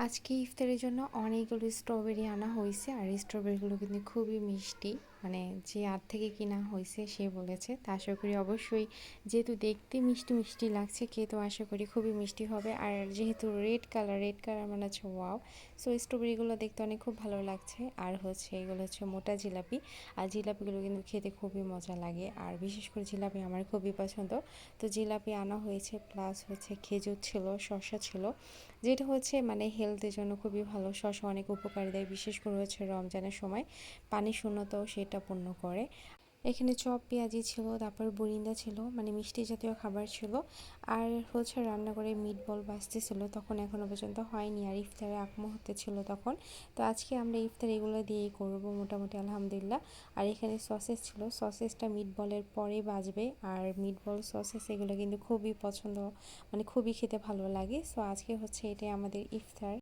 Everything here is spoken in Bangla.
আজকে ইফতারের জন্য অনেকগুলো স্ট্রবেরি আনা হয়েছে আর স্ট্রবেরিগুলো কিন্তু খুবই মিষ্টি। মানে যে আড় থেকে কিনা হয়েছে সে বলেছে, তা আশা করি অবশ্যই, যেহেতু দেখতে মিষ্টি মিষ্টি লাগছে, খেতেও আশা করি খুবই মিষ্টি হবে। আর যেহেতু রেড কালার মানে হচ্ছে ওয়াও। সো স্ট্রবেরিগুলো দেখতে অনেক খুব ভালো লাগছে। আর হচ্ছে এগুলো হচ্ছে মোটা জিলাপি। আর জিলাপিগুলো কিন্তু খেতে খুবই মজা লাগে, আর বিশেষ করে জিলাপি আমার খুবই পছন্দ। তো জিলাপি আনা হয়েছে, প্লাস হচ্ছে খেজুর ছিল, শসা ছিল, যেটা হচ্ছে মানে হেলথের জন্য খুবই ভালো। শসা অনেক উপকার দেয়, বিশেষ করে হচ্ছে রমজানের সময় পানি শূন্যতাও সেটা পূর্ণ করে। এখানে চপ পেঁয়াজি ছিল, তারপর বরিন্দা ছিল, মানে মিষ্টি জাতীয় খাবার ছিল। আর হচ্ছে রান্না করে মিট বল ভাজতেছিল, তখন এখনও পর্যন্ত হয়নি, আর ইফতারে আগ মুহূর্তে ছিল তখন। তো আজকে আমরা ইফতার এগুলো দিয়েই করবো মোটামুটি, আলহামদুলিল্লাহ। আর এখানে সসেস ছিল, সসেসটা মিট বলের পরে বাজবে। আর মিট বল সসেস এগুলো কিন্তু খুবই পছন্দ, মানে খুবই খেতে ভালো লাগে। সো আজকে হচ্ছে এটাই আমাদের ইফতার।